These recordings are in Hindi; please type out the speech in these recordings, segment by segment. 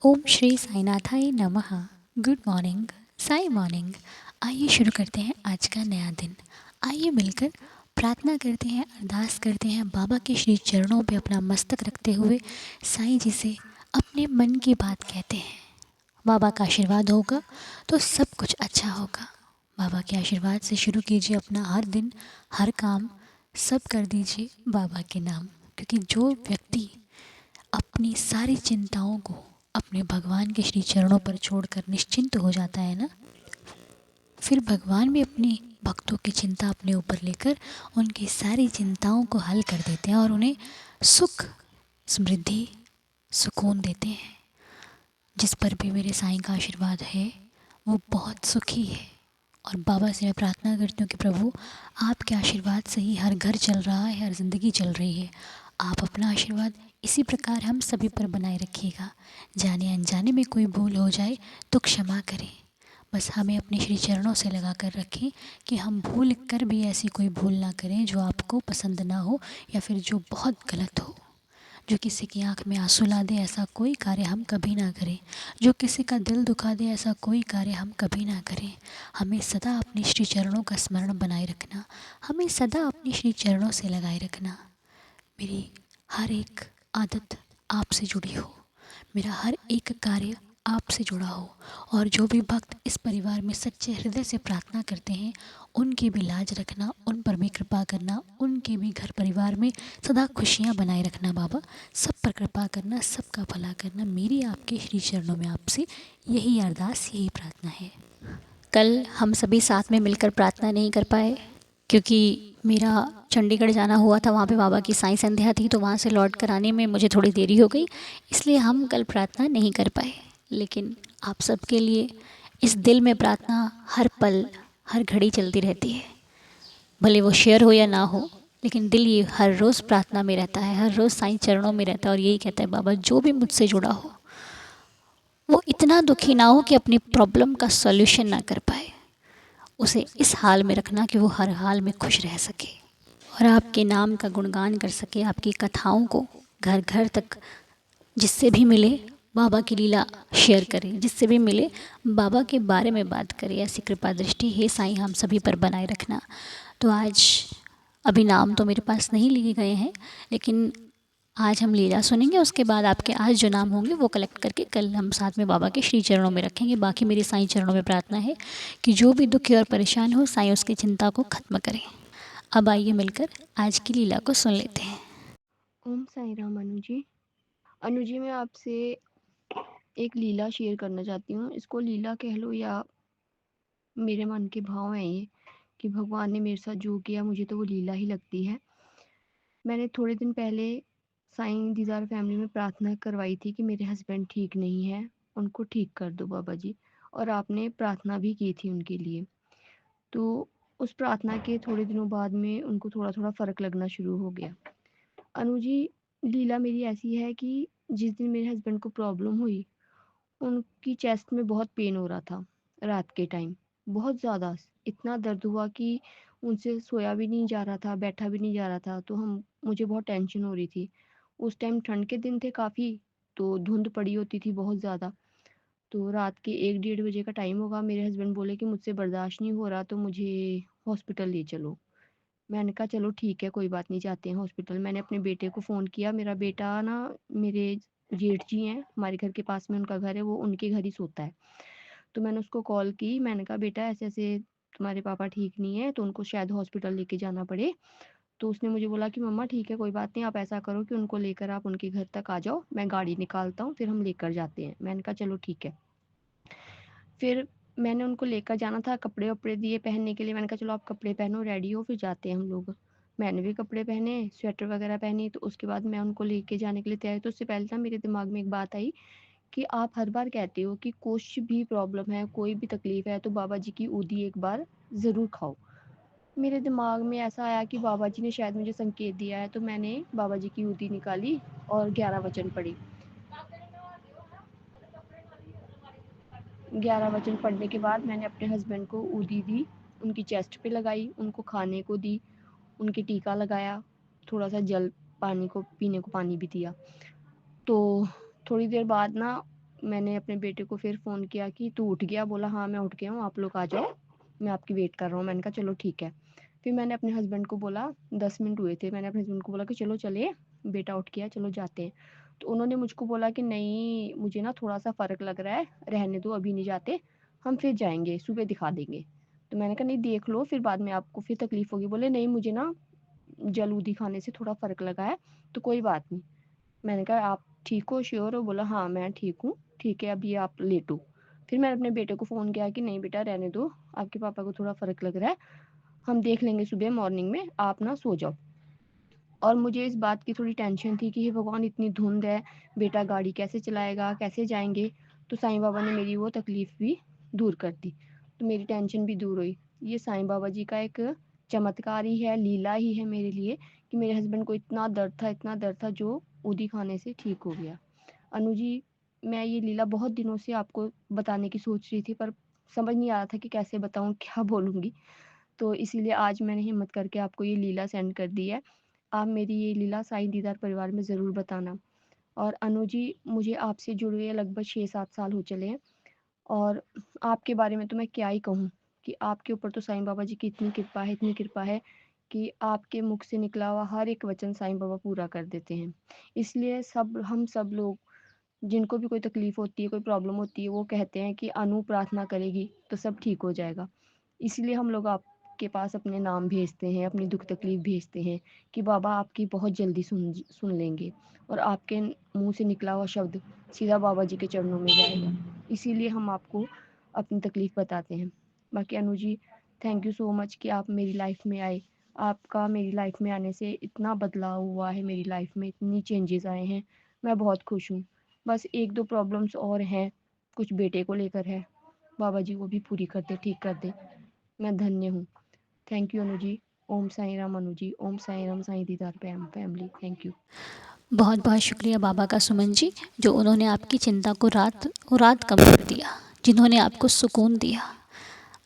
ओम श्री साईनाथाय नमः। Good morning, Sai morning. आइए शुरू करते हैं आज का नया दिन। आइए मिलकर प्रार्थना करते हैं, अरदास करते हैं, बाबा के श्री चरणों पे अपना मस्तक रखते हुए साईं जी से अपने मन की बात कहते हैं। बाबा का आशीर्वाद होगा तो सब कुछ अच्छा होगा। बाबा के आशीर्वाद से शुरू कीजिए अपना हर दिन, हर काम, सब कर दीजिए बाबा के नाम। क्योंकि जो व्यक्ति अपनी सारी चिंताओं को अपने भगवान के श्री चरणों पर छोड़कर निश्चिंत हो जाता है ना, फिर भगवान भी अपनी भक्तों की चिंता अपने ऊपर लेकर उनकी सारी चिंताओं को हल कर देते हैं और उन्हें सुख, समृद्धि, सुकून देते हैं। जिस पर भी मेरे साईं का आशीर्वाद है वो बहुत सुखी है। और बाबा से मैं प्रार्थना करती हूँ कि प्रभु, आपके आशीर्वाद से ही हर घर चल रहा है, हर ज़िंदगी चल रही है। आप अपना आशीर्वाद इसी प्रकार हम सभी पर बनाए रखिएगा। जाने अनजाने में कोई भूल हो जाए तो क्षमा करें। बस हमें अपने श्री चरणों से लगा कर रखें कि हम भूल कर भी ऐसी कोई भूल ना करें जो आपको पसंद ना हो या फिर जो बहुत गलत हो। जो किसी की आंख में आंसू ला दे ऐसा कोई कार्य हम कभी ना करें। जो किसी का दिल दुखा दे ऐसा कोई कार्य हम कभी ना करें। हमें सदा अपने श्री चरणों का स्मरण बनाए रखना, हमें सदा अपने श्री चरणों से लगाए रखना। मेरी हर एक आदत आपसे जुड़ी हो, मेरा हर एक कार्य आपसे जुड़ा हो। और जो भी भक्त इस परिवार में सच्चे हृदय से प्रार्थना करते हैं उनकी भी लाज रखना, उन पर भी कृपा करना, उनके भी घर परिवार में सदा खुशियाँ बनाए रखना। बाबा, सब पर कृपा करना, सबका भला करना। मेरी आपके श्री चरणों में आपसे यही अरदास, यही प्रार्थना है। कल हम सभी साथ में मिलकर प्रार्थना नहीं कर पाए क्योंकि मेरा चंडीगढ़ जाना हुआ था। वहाँ पे बाबा की साईं संध्या थी, तो वहाँ से लौट कर आने में मुझे थोड़ी देरी हो गई, इसलिए हम कल प्रार्थना नहीं कर पाए। लेकिन आप सबके लिए इस दिल में प्रार्थना हर पल, हर घड़ी चलती रहती है। भले वो शेयर हो या ना हो, लेकिन दिल ये हर रोज़ प्रार्थना में रहता है, हर रोज़ साईं चरणों में रहता है और यही कहता है, बाबा जो भी मुझसे जुड़ा हो वो इतना दुखी ना हो कि अपनी प्रॉब्लम का सॉल्यूशन ना कर पाए। उसे इस हाल में रखना कि वो हर हाल में खुश रह सके और आपके नाम का गुणगान कर सके। आपकी कथाओं को घर घर तक जिससे भी मिले बाबा की लीला शेयर करें, जिससे भी मिले बाबा के बारे में बात करें। ऐसी कृपा दृष्टि हे साईं हम सभी पर बनाए रखना। तो आज अभी नाम तो मेरे पास नहीं लिए गए हैं, लेकिन आज हम लीला सुनेंगे। उसके बाद आपके आज जो नाम होंगे वो कलेक्ट करके कल हम साथ में बाबा के श्री चरणों में रखेंगे। बाकी मेरी साईं चरणों में प्रार्थना है कि जो भी दुखी और परेशान हो साईं उसकी चिंता को खत्म करें। अब आइए मिलकर आज की लीला को सुन लेते हैं। ओम साई राम अनु जी। अनु जी, मैं आपसे एक लीला शेयर करना चाहती हूँ। इसको लीला कह लो या मेरे मन के भाव हैं ये कि भगवान ने मेरे साथ जो किया मुझे तो वो लीला ही लगती है। मैंने थोड़े दिन पहले साईं दीदार फैमिली में प्रार्थना करवाई थी कि मेरे हस्बैंड ठीक नहीं है, उनको ठीक कर दो बाबा जी। और आपने प्रार्थना भी की थी उनके लिए। तो उस प्रार्थना के थोड़े दिनों बाद में उनको थोड़ा थोड़ा फ़र्क लगना शुरू हो गया। अनु जी, लीला मेरी ऐसी है कि जिस दिन मेरे हस्बैंड को प्रॉब्लम हुई, उनकी चेस्ट में बहुत पेन हो रहा था रात के टाइम, बहुत ज़्यादा। इतना दर्द हुआ कि उनसे सोया भी नहीं जा रहा था, बैठा भी नहीं जा रहा था। तो हम मुझे बहुत टेंशन हो रही थी। उस टाइम ठंड के दिन थे काफ़ी, तो धुंध पड़ी होती थी बहुत ज़्यादा। तो रात के 1 डेढ़ बजे का टाइम होगा, मेरे हस्बैंड बोले कि मुझसे बर्दाश्त नहीं हो रहा तो मुझे हॉस्पिटल ले चलो। मैंने कहा चलो ठीक है, कोई बात नहीं, जाते हैं हॉस्पिटल। मैंने अपने बेटे को फ़ोन किया। मेरा बेटा ना, मेरे जेठ जी हैं, हमारे घर के पास में उनका घर है, वो उनके घर ही सोता है। तो मैंने उसको कॉल की। मैंने कहा बेटा ऐसे-ऐसे तुम्हारे पापा ठीक नहीं है, तो उनको शायद हॉस्पिटल लेके जाना पड़े। तो उसने मुझे बोला कि मम्मा ठीक है, कोई बात नहीं, आप ऐसा करो कि उनको लेकर आप उनके घर तक आ जाओ, मैं गाड़ी निकालता हूँ, फिर हम लेकर जाते हैं। मैंने कहा चलो ठीक है। फिर मैंने उनको लेकर जाना था, कपड़े-वपड़े दिए पहनने के लिए। मैंने कहा चलो आप कपड़े पहनो, रेडी हो, फिर जाते हैं हम लोग। मैंने भी कपड़े पहने, स्वेटर वगैरह पहनी, तो उसके बाद मैं उनको लेके जाने के लिए तैयार। तो उससे पहले ना मेरे दिमाग में एक बात आई कि आप हर बार कहते हो कि कुछ भी प्रॉब्लम है, कोई भी तकलीफ़ है, तो बाबा जी की ऊदी एक बार ज़रूर खाओ। मेरे दिमाग में ऐसा आया कि बाबा जी ने शायद मुझे संकेत दिया है, तो मैंने बाबा जी की ऊदी निकाली और 11 वचन पढ़ी। 11 वचन पढ़ने के बाद मैंने अपने हस्बैंड को ऊदी दी, उनकी चेस्ट पे लगाई, उनको खाने को दी, उनके टीका लगाया, थोड़ा सा जल पानी को पीने को पानी भी दिया। तो थोड़ी देर बाद ना मैंने अपने बेटे को फिर फ़ोन किया कि तू उठ गया? बोला हाँ मैं उठ गया हूँ, आप लोग आ जाओ, मैं आपकी वेट कर रहा हूँ। मैंने कहा चलो ठीक है। फिर मैंने अपने हस्बैंड को बोला, 10 मिनट हुए थे, मैंने अपने हस्बैंड को बोला कि चलो चले, बेटा उठ गया, चलो जाते हैं। तो उन्होंने मुझको बोला कि नहीं मुझे ना थोड़ा-सा फ़र्क लग रहा है, रहने दो अभी नहीं जाते, हम फिर जाएँगे, सुबह दिखा देंगे। तो मैंने कहा नहीं देख लो, फिर बाद में आपको फिर तकलीफ़ होगी। बोले नहीं मुझे ना जलूदी खाने से थोड़ा फ़र्क लगा है, तो कोई बात नहीं। मैंने कहा आप ठीक हो, श्योर हो? बोला हाँ मैं ठीक हूँ, ठीक है अभी आप लेटो। फिर मैंने अपने बेटे को फ़ोन किया कि नहीं बेटा रहने दो, आपके पापा को थोड़ा फ़र्क लग रहा है, हम देख लेंगे सुबह मॉर्निंग में, आप ना सो जाओ। और मुझे इस बात की थोड़ी टेंशन थी कि हे भगवान इतनी धुंध है, बेटा गाड़ी कैसे चलाएगा, कैसे जाएँगे? तो साईं बाबा ने मेरी वो तकलीफ़ भी दूर कर दी, तो मेरी टेंशन भी दूर हुई। ये साईं बाबा जी का एक चमत्कार ही है, लीला ही है मेरे लिए कि मेरे हस्बैंड को इतना दर्द था जो ऊदी खाने से ठीक हो गया। अनु जी, मैं ये लीला बहुत दिनों से आपको बताने की सोच रही थी पर समझ नहीं आ रहा था कि कैसे बताऊँ, क्या बोलूँगी? तो इसीलिए आज मैंने हिम्मत करके आपको ये लीला सेंड कर दी है। आप मेरी ये लीला साईं दीदार परिवार में ज़रूर बताना। और अनु जी, मुझे आपसे जुड़े हुए लगभग 6-7 साल हो चले हैं और आपके बारे में तो मैं क्या ही कहूँ कि आपके ऊपर तो साईं बाबा जी की इतनी कृपा है कि आपके मुख से निकला हुआ हर एक वचन साईं बाबा पूरा कर देते हैं। इसलिए हम सब लोग जिनको भी कोई तकलीफ़ होती है, कोई प्रॉब्लम होती है, वो कहते हैं कि अनु प्रार्थना करेगी तो सब ठीक हो जाएगा। इसीलिए हम लोग आपके पास अपने नाम भेजते हैं, अपनी दुःख तकलीफ़ भेजते हैं कि बाबा आपकी बहुत जल्दी सुन लेंगे और आपके मुँह से निकला हुआ शब्द सीधा बाबा जी के चरणों में जाएगा। इसीलिए हम आपको अपनी तकलीफ़ बताते हैं। बाकी Anu ji, thank you so much कि आप मेरी लाइफ़ में आए। आपका मेरी लाइफ़ में आने से इतना बदलाव हुआ है, मेरी लाइफ़ में इतनी चेंजेज़ आए हैं, मैं बहुत खुश हूँ। बस 1-2 प्रॉब्लम्स और हैं, कुछ बेटे को लेकर है। बाबा जी वो भी पूरी कर दे, ठीक कर दे। मैं धन्य हूँ। Thank you Anu ji. ओम साईं राम अनु जी। ओम साईं राम साईं दीदार फैमिली। Thank you. बहुत बहुत शुक्रिया बाबा का सुमन जी, जो उन्होंने आपकी चिंता को रात कम कर दिया, जिन्होंने आपको सुकून दिया,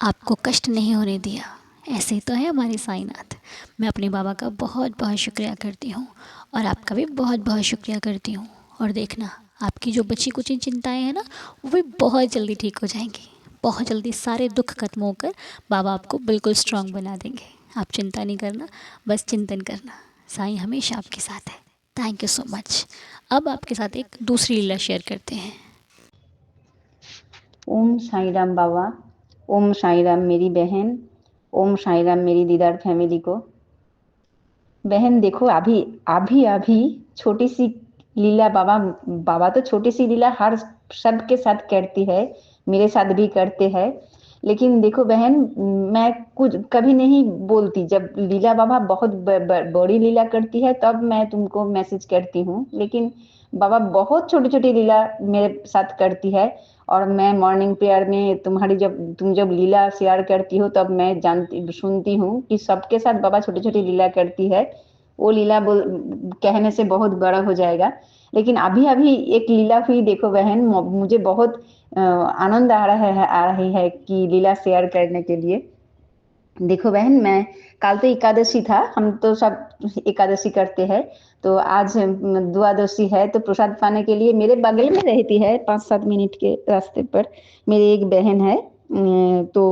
आपको कष्ट नहीं होने दिया। ऐसे तो है हमारे साईनाथ। मैं अपने बाबा का बहुत बहुत शुक्रिया करती हूँ और आपका भी बहुत बहुत शुक्रिया करती हूँ। और देखना, आपकी जो बची कुची चिंताएं हैं ना, वो भी बहुत जल्दी ठीक हो जाएंगी। बहुत जल्दी सारे दुख खत्म होकर बाबा आपको बिल्कुल स्ट्रांग बना देंगे। आप चिंता नहीं करना, बस चिंतन करना। साईं हमेशा आपके साथ है। Thank you so much. अब आपके साथ एक दूसरी लीला शेयर करते हैं। ओम साईं राम बाबा, ओम साईं राम मेरी बहन, ओम साईं राम मेरी दीदार फैमिली को। बहन देखो, अभी अभी अभी छोटी सी लीला बाबा बाबा तो छोटी सी लीला हर सबके साथ करती है, मेरे साथ भी करते हैं। लेकिन देखो बहन, मैं कुछ कभी नहीं बोलती। जब लीला बाबा बहुत बड़ी लीला करती है तब मैं तुमको मैसेज करती हूँ, लेकिन बाबा बहुत छोटी छोटी लीला मेरे साथ करती है। और मैं मॉर्निंग प्रेयर में तुम जब लीला शेयर करती हो तब मैं सुनती हूँ कि सबके साथ बाबा छोटी छोटी लीला करती है। वो लीला कहने से बहुत बड़ा हो जाएगा। लेकिन अभी अभी एक लीला हुई, देखो बहन, मुझे बहुत आनंद आ रही है कि लीला शेयर करने के लिए। देखो बहन, मैं कल तो एकादशी था, हम तो सब एकादशी करते हैं। तो आज द्वादशी है, तो प्रसाद पाने के लिए मेरे बगल में रहती है 5-7 मिनट के रास्ते पर मेरी एक बहन है। तो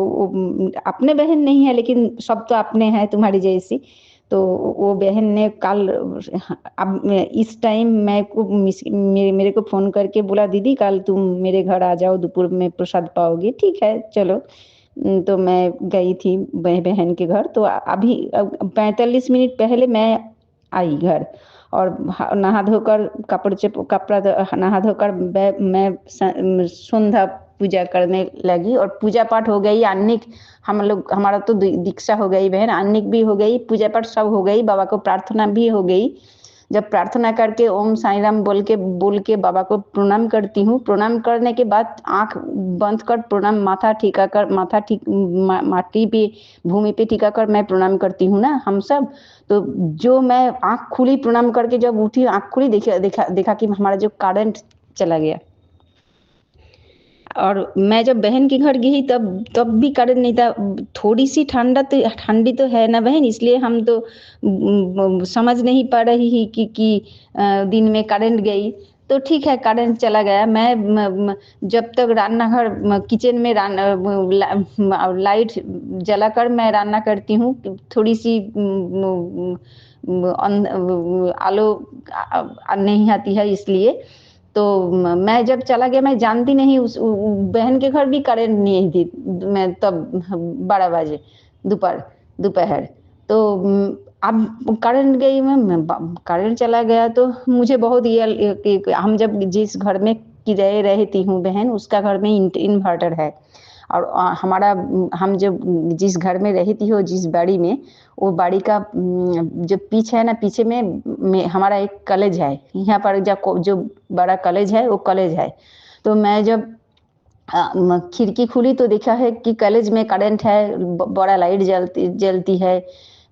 अपने बहन नहीं है लेकिन सब तो अपने हैं तुम्हारी जैसी। तो वो बहन ने कल, अब इस टाइम मेरे को फोन करके बोला, दीदी कल तुम मेरे घर आ जाओ, दोपहर में प्रसाद पाओगे। ठीक है चलो। तो मैं गई थी बहन के घर। तो अभी 45 मिनट पहले मैं आई घर, और नहा धोकर नहा धोकर मैं संध्या पूजा करने लगी, और पूजा पाठ हो गई। अन्निक हमारा तो दीक्षा हो गई बहन, अन्निक भी हो गई, पूजा पाठ सब हो गई, बाबा को प्रार्थना भी हो गई। जब प्रार्थना करके ओम साईं राम बोल के बाबा को प्रणाम करती हूँ, प्रणाम करने के बाद आंख बंद कर प्रणाम, माटी पे, भूमि पे टिका कर मैं प्रणाम करती हूँ ना, हम सब। तो जो मैं आंख खुली, प्रणाम करके जब उठी, आंख खुली, देखा कि हमारा जो करंट चला गया। और मैं जब बहन के घर गई तब भी करंट नहीं था। थोड़ी सी ठंडी तो है ना बहन, इसलिए हम तो समझ नहीं पा रही कि दिन में करंट गई। तो ठीक है करंट चला गया। मैं जब तक रान्ना घर किचन में लाइट जलाकर मैं रान्ना करती हूँ, थोड़ी सी आलो नहीं आती है इसलिए। तो मैं जब चला गया, मैं जानती नहीं, उस बहन के घर भी करंट नहीं थी, मैं तब 12 बजे दोपहर। तो अब करंट गई, मैं करंट चला गया तो मुझे बहुत ये हम जब जिस घर में किराए रहती हूँ बहन, उसका घर में इन्वर्टर है। और हमारा हम जब जिस घर में रहती हो, जिस बाड़ी में, वो बाड़ी का जो पीछे है ना, पीछे में हमारा एक कॉलेज है। यहाँ पर जो बड़ा कॉलेज है वो कॉलेज है। तो मैं जब खिड़की खुली तो देखा है कि कॉलेज में करंट है, बड़ा लाइट जलती है।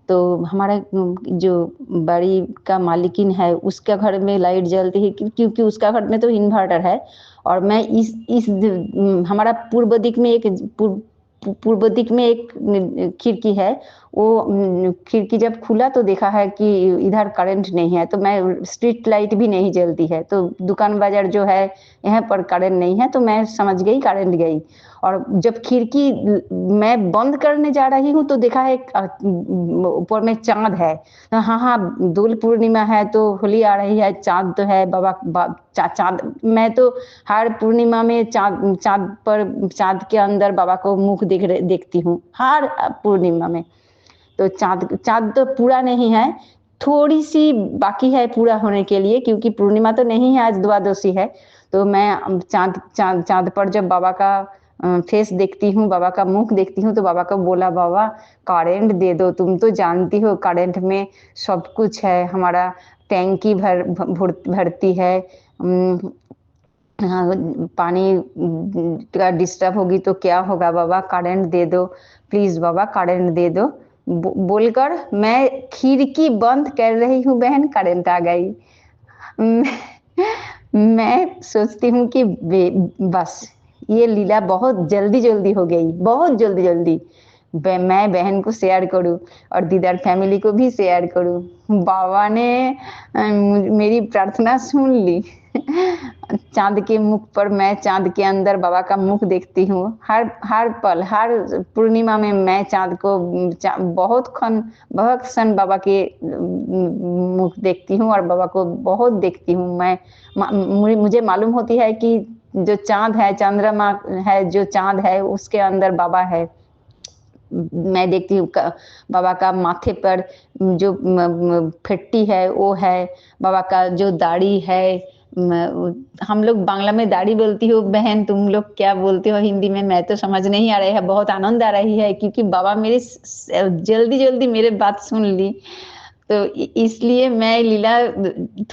तो हमारा जो बाड़ी का मालिकिन है उसका घर में लाइट जलती है, क्योंकि उसका घर में तो इन्वर्टर है। और मैं हमारा पूर्व दिक में एक खिड़की है। वो खिड़की जब खुला तो देखा है कि इधर करंट नहीं है। तो मैं स्ट्रीट लाइट भी नहीं जलती है, तो दुकान बाजार जो है यहाँ पर करंट नहीं है, तो मैं समझ गई करंट गई। और जब खिड़की मैं बंद करने जा रही हूँ तो देखा है ऊपर में चाँद है। हाँ, दोल पूर्णिमा है तो होली आ रही है, चाँद तो है चाँद। मैं तो हर पूर्णिमा में चाँद के अंदर बाबा को मुख देखती हूँ, हर पूर्णिमा में। तो चाँद तो पूरा नहीं है, थोड़ी सी बाकी है पूरा होने के लिए, क्योंकि पूर्णिमा तो नहीं है, आज द्वादशी है। तो मैं चाँद पर जब बाबा का फेस देखती हूँ, बाबा का मुख देखती हूँ, तो बाबा को बोला, बाबा करंट दे दो, तुम तो जानती हो करंट में सब कुछ है। हमारा टैंकी भरती है, हाँ, पानी का डिस्टर्ब होगी तो क्या होगा, बाबा करंट दे दो, प्लीज बाबा करंट दे दो। बोलकर मैं खिड़की बंद कर रही हूँ बहन, करंट आ गई। मैं सोचती हूँ कि बस ये लीला बहुत जल्दी जल्दी हो गई, बहुत जल्दी जल्दी। मैं बहन को शेयर करूं और दीदार फैमिली को भी शेयर करूं। बाबा ने मेरी प्रार्थना सुन ली। चाँद के मुख पर, मैं चाँद के अंदर बाबा का मुख देखती हूँ हर पल, हर पूर्णिमा में मैं चाँद को बहुत क्षण बाबा के मुख देखती हूँ और बाबा को बहुत देखती हूँ। मुझे मालूम होती है कि जो चाँद है, चंद्रमा है, जो चाँद है उसके अंदर बाबा है। मैं देखती हूँ बाबा का माथे पर जो फेट्टी है वो है, बाबा का जो दाढ़ी है, हम लोग बांग्ला में दाढ़ी बोलती हो बहन, तुम लोग क्या बोलते हो हिंदी में, मैं तो समझ नहीं आ रही है। बहुत आनंद आ रही है क्योंकि बाबा मेरे जल्दी जल्दी मेरे बात सुन ली। तो इसलिए मैं लीला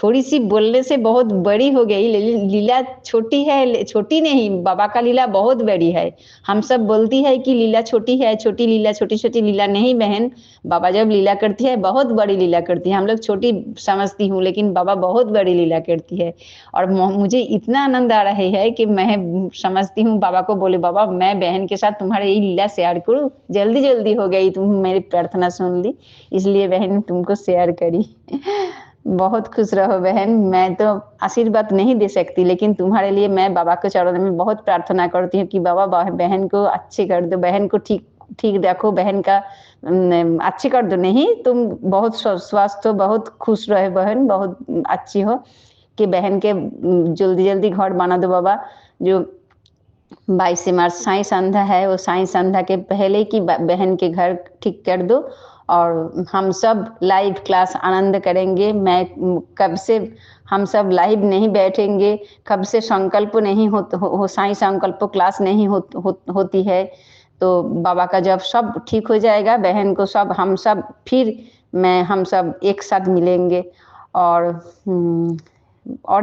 थोड़ी सी बोलने से बहुत बड़ी हो गई। लीला छोटी है, छोटी नहीं, बाबा का लीला बहुत बड़ी है। हम सब बोलती है कि लीला छोटी है, छोटी लीला, छोटी छोटी लीला। नहीं बहन, बाबा जब लीला करती है बहुत बड़ी लीला करती है। हम लोग छोटी समझती हूँ, लेकिन बाबा बहुत बड़ी लीला करती है। और मुझे इतना आनंद आ रहा है कि मैं समझती हूँ बाबा को बोले, बाबा मैं बहन के साथ तुम्हारे ये लीला शेयर करूँ, जल्दी जल्दी हो गई, तुम मेरी प्रार्थना सुन ली, इसलिए बहन तुमको शेयर करी। बहुत खुश रहो बहन। मैं तो आशीर्वाद नहीं दे सकती, लेकिन तुम्हारे लिए मैं बाबा के चरणों में बहुत प्रार्थना करती हूँ कि बाबा बहन को अच्छे कर दो, बहन को ठीक रखो, बहन का अच्छे कर दो। नहीं, तुम बहुत स्वस्थ हो, बहुत खुश रहे बहन, बहुत अच्छी हो, कि बहन के जल्दी जल्दी घर बना दो बाबा। जो 22 मार्च साई संध्या है, वो साई संध्या के पहले की बहन के घर ठीक कर दो, और हम सब लाइव क्लास आनंद करेंगे। मैं कब से हम सब लाइव नहीं बैठेंगे, कब से संकल्प नहीं हो साई संकल्प क्लास नहीं होती है। तो बाबा का जब सब ठीक हो जाएगा, बहन को सब हम सब फिर हम सब एक साथ मिलेंगे। और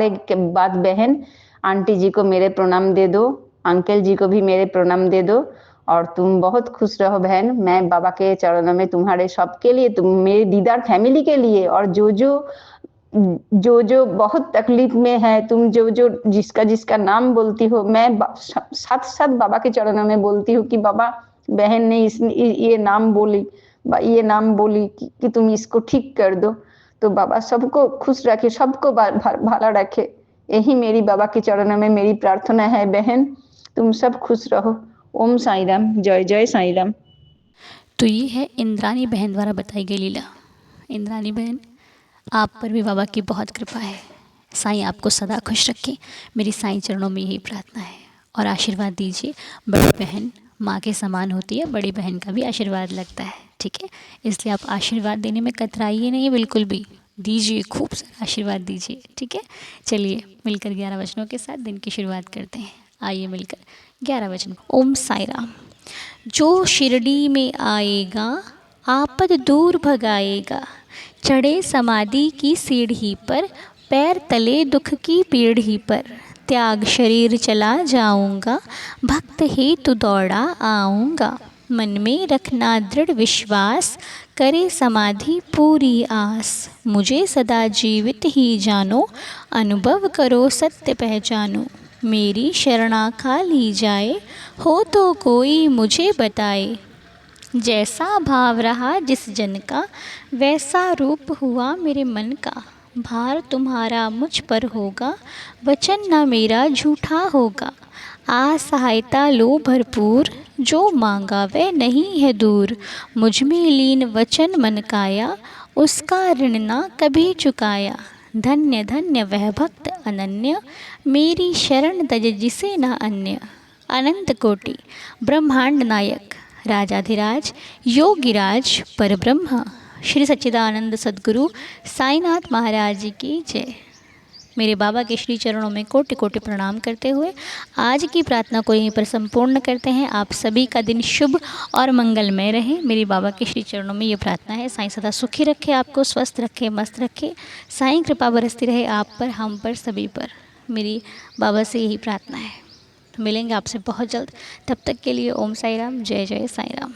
एक बात बहन, आंटी जी को मेरे प्रणाम दे दो, अंकल जी को भी मेरे प्रणाम दे दो, और तुम बहुत खुश रहो बहन। मैं बाबा के चरणों में तुम्हारे सबके लिए, तुम मेरी दीदार फैमिली के लिए, और जो बहुत तकलीफ में है, तुम जो जिसका नाम बोलती हो, मैं साथ साथ बाबा के चरणों में बोलती हूँ कि बाबा बहन ने ये नाम बोली, कि तुम इसको ठीक कर दो। तो बाबा सबको खुश रखे, सबको भला रखे, यही मेरी बाबा के चरणों में मेरी प्रार्थना है बहन, तुम सब खुश रहो। ओम साई राम, जय जय साई राम। तो ये है इंद्रानी बहन द्वारा बताई गई लीला। इंद्रानी बहन, आप पर भी बाबा की बहुत कृपा है। साईं आपको सदा खुश रखे, मेरी साईं चरणों में यही प्रार्थना है। और आशीर्वाद दीजिए, बड़ी बहन माँ के समान होती है, बड़ी बहन का भी आशीर्वाद लगता है, ठीक है। इसलिए आप आशीर्वाद देने में कतराइए नहीं बिल्कुल भी, दीजिए, खूब सारा आशीर्वाद दीजिए, ठीक है। चलिए मिलकर 11 वचनों के साथ दिन की शुरुआत करते हैं। आइए मिलकर 11 वचन। ओम साई राम। जो शिरडी में आएगा आपद दूर भगाएगा, चढ़े समाधि की सीढ़ी पर, पैर तले दुख की पीढ़ी पर, त्याग शरीर चला जाऊंगा, भक्त हेतु दौड़ा आऊंगा, मन में रखना दृढ़ विश्वास, करे समाधि पूरी आस, मुझे सदा जीवित ही जानो, अनुभव करो सत्य पहचानो, मेरी शरणा खा ली जाए, हो तो कोई मुझे बताए, जैसा भाव रहा जिस जन का, वैसा रूप हुआ मेरे मन का, भार तुम्हारा मुझ पर होगा, वचन ना मेरा झूठा होगा, आ सहायता लो भरपूर, जो मांगा वह नहीं है दूर, मुझ में लीन वचन मन काया, उसका ऋण ना कभी चुकाया, धन्य धन्य वह भक्त अनन्य, मेरी शरण तज जिसे न अन्य, अनंत कोटि ब्रह्मांड नायक, राजाधिराज योगिराज परब्रह्म, श्री सच्चिदानंद सद्गुरु साईनाथ महाराज जी की जय। मेरे बाबा के श्री चरणों में कोटि कोटि प्रणाम करते हुए आज की प्रार्थना को यहीं पर संपूर्ण करते हैं। आप सभी का दिन शुभ और मंगलमय रहे, मेरी बाबा के श्री चरणों में ये प्रार्थना है। साईं सदा सुखी रखे, आपको स्वस्थ रखे, मस्त रखे, साईं कृपा बरसती रहे आप पर, हम पर, सभी पर, मेरी बाबा से यही प्रार्थना है। मिलेंगे आपसे बहुत जल्द, तब तक के लिए ओम साई राम, जय जय साई राम।